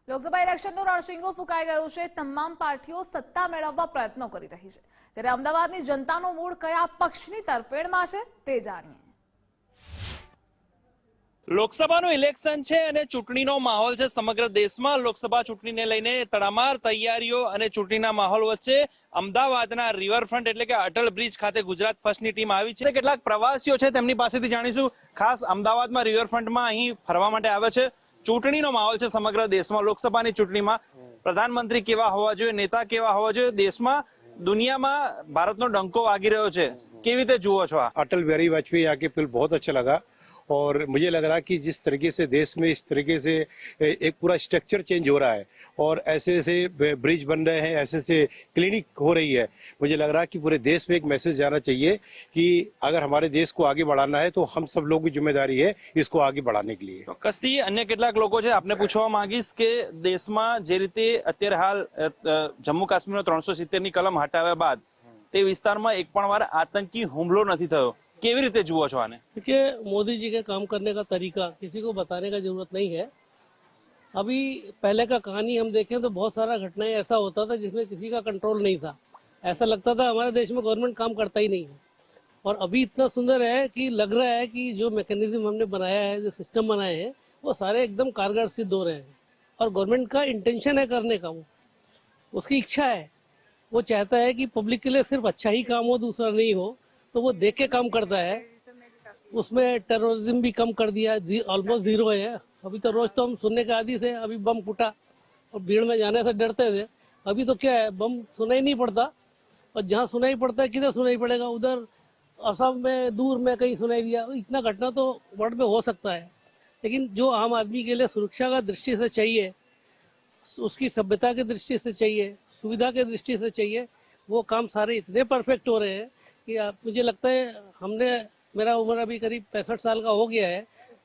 લોકસભા ઇલેક્શનનો રણશીંગો ફૂંકાઈ ગયો છે। તમામ પાર્ટીઓ સત્તા મેળવવા પ્રયત્નો કરી રહી છે, ત્યારે અમદાવાદની જનતાનો મૂડ કયા પક્ષની તરફેણમાં છે તે જાણીએ। લોકસભાનું ઇલેક્શન છે અને ચૂંટણીનો માહોલ છે। સમગ્ર દેશમાં લોકસભા ચૂંટણીને લઈને તડામાર તૈયારીઓ અને ચૂંટણીના માહોલ વચ્ચે અમદાવાદના રિવરફ્રન્ટ એટલે કે અટલ બ્રિજ ખાતે ગુજરાત ફર્સ્ટની ટીમ આવી છે। કેટલાક પ્રવાસીઓ છે તેમની પાસેથી જાણીશું। ખાસ અમદાવાદમાં રિવરફ્રન્ટમાં અહીં ફરવા માટે આવે છે। ચૂંટણીનો માહોલ છે સમગ્ર દેશમાં। લોકસભાની ચૂંટણીમાં પ્રધાનમંત્રી કેવા હોવા જોઈએ, નેતા કેવા હોવા જોઈએ, દેશમાં દુનિયામાં ભારતનો ડંકો વાગી રહ્યો છે, કેવી રીતે જુઓ છો? अटल बिहारी वाजपेयी आके फिर बहुत अच्छा लगा और मुझे लग रहा कि जिस तरीके से देश में इस तरीके से एक पूरा स्ट्रक्चर चेंज हो रहा है और ऐसे ऐसे ब्रिज बन रहे हैं, ऐसे ऐसे क्लिनिक हो रही है, मुझे लग रहा कि पूरे देश में एक मैसेज जाना चाहिए कि अगर हमारे देश को आगे बढ़ाना है तो हम सब लोगों की जिम्मेदारी है इसको आगे बढ़ाने के लिए। ચોક્કસથી અન્ય કેટલાક લોકો છે, આપને પૂછવા માંગીશ કે દેશમાં જે રીતે અત્યારે હાલ જમ્મુ કાશ્મીરનો 370ની કલમ હટાવ્યા બાદ તે વિસ્તારમાં એક પણ વાર આતંકી હુમલો નથી થયો, કેવી રીતે જુઓ છો આને? देखिए, मोदी जी के काम करने का तरीका किसी को बताने का जरूरत नहीं है। अभी पहले का कहानी हम देखें तो बहुत सारा घटनाएं ऐसा होता था जिसमें किसी का कंट्रोल नहीं था। ऐसा लगता था हमारे देश में गवर्नमेंट काम करता ही नहीं है। और अभी इतना सुंदर है कि लग रहा है कि जो मैकेनिज्म हमने बनाया है, जो सिस्टम बनाए हैं, वो सारे एकदम कारगर सिद्ध हो रहे हैं। और गवर्नमेंट का इंटेंशन है करने का, वो उसकी इच्छा है, वो चाहता है कि पब्लिक के लिए सिर्फ अच्छा ही काम हो, दूसरा नहीं हो, तो वो देख के काम करता है। उसमें टेररिज्म भी कम कर दिया, ऑलमोस्ट जीरो है। अभी तो रोज तो हम सुनने के आदी थे, अभी बम फूटा और भीड़ में जाने से डरते थे। अभी तो क्या है, बम सुनाई नहीं पड़ता, और जहाँ सुनाई पड़ता है किधर सुनाई पड़ेगा, उधर असम में दूर में कहीं सुनाई दिया। इतना घटना तो वर्ल्ड में हो सकता है, लेकिन जो आम आदमी के लिए सुरक्षा का दृष्टि से चाहिए, उसकी सभ्यता की दृष्टि से चाहिए, सुविधा की दृष्टि से चाहिए, वो काम सारे इतने परफेक्ट हो रहे हैं कि मुझे लगता है हमने, मेरा उम्र अभी करीब 65 साल का हो गया है,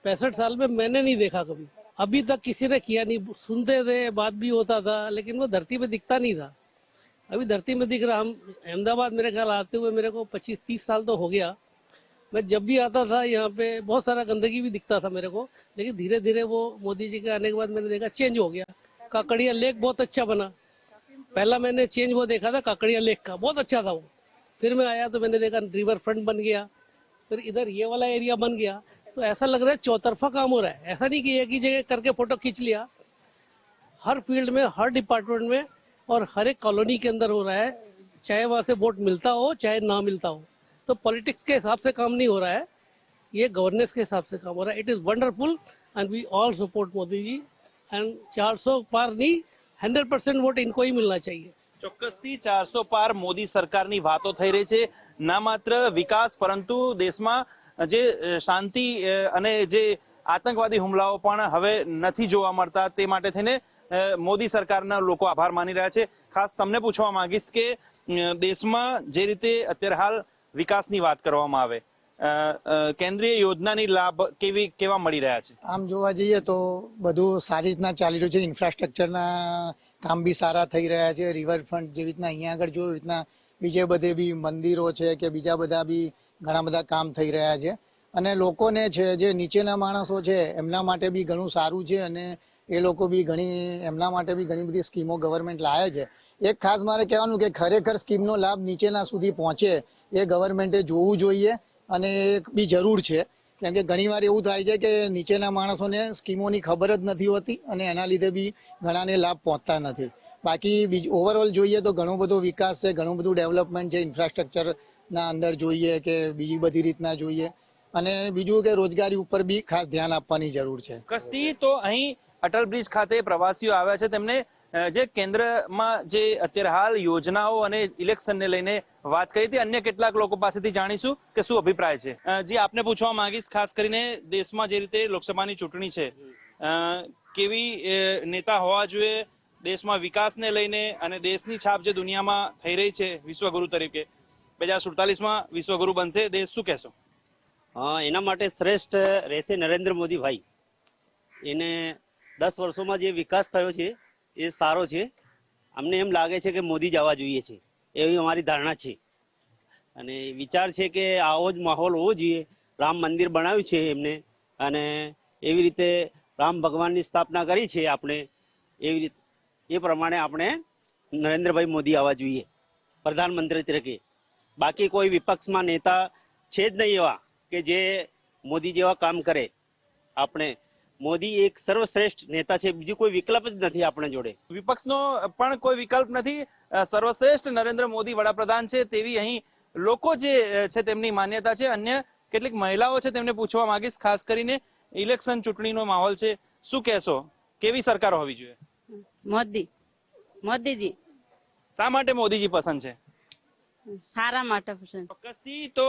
65 साल में मैंने नहीं देखा कभी, अभी तक किसी ने किया नहीं। सुनते थे, बात भी होता था, लेकिन वो धरती पे दिखता नहीं था। अभी धरती में दिख रहा। हम अहमदाबाद मेरे ख्याल आते हुए मेरे को 25-30 साल तो हो गया। मैं जब भी आता था यहाँ पे बहुत सारा गंदगी भी दिखता था मेरे को, लेकिन धीरे धीरे वो मोदी जी के आने के बाद मैंने देखा चेंज हो गया। काकड़िया लेक बहुत अच्छा बना। पहला मैंने चेंज वो देखा था काकड़िया लेक का, बहुत अच्छा था वो। फिर मैं आया तो मैंने देखा रिवर फ्रंट बन गया, फिर इधर ये वाला एरिया बन गया। तो ऐसा लग रहा है चौतरफा काम हो रहा है। ऐसा नहीं कि एक ही जगह करके फोटो खींच लिया, हर फील्ड में, हर डिपार्टमेंट में और हर एक कॉलोनी के अंदर हो रहा है। चाहे वहां से वोट मिलता हो चाहे ना मिलता हो, तो पॉलिटिक्स के हिसाब से काम नहीं हो रहा है, ये गवर्नेंस के हिसाब से काम हो रहा है। It is wonderful and we all support Modi ji. And 400 पार नहीं, 100% वोट इनको ही मिलना चाहिए। ચોક્કસથી 400 પાર મોદી સરકારની વાતો થઈ રહી છે। ના માત્ર વિકાસ પરંતુ દેશમાં જે શાંતિ અને જે આતંકવાદી હુમલાઓ પણ હવે નથી જોવા મળતા, તે માટે થઈને મોદી સરકારના લોકો આભાર માની રહ્યા છે। ખાસ તમને પૂછવા માંગીશ કે દેશમાં જે રીતે અત્યારે હાલ વિકાસની વાત કરવામાં આવે, કેન્દ્રીય યોજનાની લાભ કેવા મળી રહ્યા છે? આમ જોવા જઈએ તો બધું સારી રીતના ચાલી રહ્યું છે। ઇન્ફ્રાસ્ટ્રક્ચરના કામ બી સારા થઈ રહ્યા છે। રિવરફ્રન્ટ જેવી રીતના અહીંયા આગળ જો રીતના બીજે બધે બી મંદિરો છે કે બીજા બધા બી ઘણા બધા કામ થઈ રહ્યા છે, અને લોકોને છે જે નીચેના માણસો છે એમના માટે બી ઘણું સારું છે, અને એ લોકો બી ઘણી એમના માટે બી ઘણી બધી સ્કીમો ગવર્મેન્ટ લાવે છે। એક ખાસ મારે કહેવાનું કે ખરેખર સ્કીમનો લાભ નીચેના સુધી પહોંચે એ ગવર્મેન્ટે જોવું જોઈએ, અને એ બી જરૂર છે। કેમ કે ઘણીવાર એવું થાય છે કે નીચેના માણસોને સ્કીમોની ખબર જ નથી હોતી, અને એના લીધે બી ઘણાને લાભ પહોંચતા નથી। બાકી ઓવરઓલ જોઈએ તો ઘણો બધો વિકાસ છે, ઘણું બધું ડેવલપમેન્ટ છે, ઇન્ફ્રાસ્ટ્રક્ચરના અંદર જોઈએ કે બીજી બધી રીતના જોઈએ, અને બીજું કે રોજગારી ઉપર બી ખાસ ધ્યાન આપવાની જરૂર છે। ચોક્કસથી તો અહીં અટલ બ્રિજ ખાતે પ્રવાસીઓ આવ્યા છે, તેમને જે કેન્દ્રમાં જે અત્યારે હાલ યોજનાઓ અને ઇલેક્શનને લઈને વાત કરી હતી। અન્ય કેટલાક લોકો પાસેથી જાણીશું કે શું અભિપ્રાય છે। જી, આપને પૂછવા માંગીશ ખાસ કરીને દેશમાં જે રીતે લોકસભાની ચૂંટણી છે, કેવી નેતા હોવા જોઈએ દેશમાં વિકાસને લઈને, અને દેશની છાપ જે દુનિયામાં થઈ રહી છે વિશ્વગુરુ તરીકે, 2047માં વિશ્વગુરુ બનશે દેશ, શું કહેશો? એના માટે શ્રેષ્ઠ રહેશે નરેન્દ્ર મોદી ભાઈ। એને 10 વર્ષોમાં જે વિકાસ થયો છે એ સારો છે। અમને એમ લાગે છે કે મોદી જ આવવા જોઈએ છે, એવી અમારી ધારણા છે, અને વિચાર છે કે આવો જ માહોલ હોવો જોઈએ। રામ મંદિર બનાવ્યું છે એમને, અને એવી રીતે રામ ભગવાનની સ્થાપના કરી છે આપણે, એવી રીતે એ પ્રમાણે આપણે નરેન્દ્રભાઈ મોદી આવવા જોઈએ પ્રધાનમંત્રી તરીકે. બાકી કોઈ વિપક્ષમાં નેતા છે જ નહીં એવા કે જે મોદી જેવા કામ કરે. આપણે મોદી એક સર્વશ્રેષ્ઠ નેતા છે, બીજું કોઈ વિકલ્પ જ નથી આપણે જોડે. વિપક્ષનો પણ કોઈ વિકલ્પ નથી. સર્વશ્રેષ્ઠ નરેન્દ્ર મોદી વડાપ્રધાન છે તેવી અહીં લોકો જે છે તેમની માન્યતા છે. અન્ય કેટલીક મહિલાઓ છે તેમને પૂછવા માંગીશ, ખાસ કરીને ઇલેક્શન ચૂંટણીનો માહોલ છે, શું કહેશો, કેવી સરકાર હોવી જોઈએ? મોદીજી. શા માટે મોદીજી પસંદ છે? સારા માટે પસંદ. ચોક્કસથી તો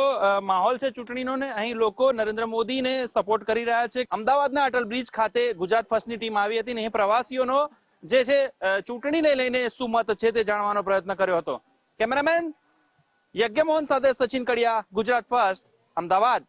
માહોલ છે ચૂંટણીનો ને અહીં લોકો નરેન્દ્ર મોદીને સપોર્ટ કરી રહ્યા છે. અમદાવાદના અટલ બ્રિજ ખાતે ગુજરાત ફર્સ્ટની ટીમ આવી હતી ને અહીં પ્રવાસીઓનો જે છે ચૂંટણીને લઈને શું મત છે તે જાણવાનો પ્રયત્ન કર્યો હતો. કેમેરામેન યજ્ઞમોહન સાથે સચિન કડિયા, ગુજરાત ફર્સ્ટ, અમદાવાદ.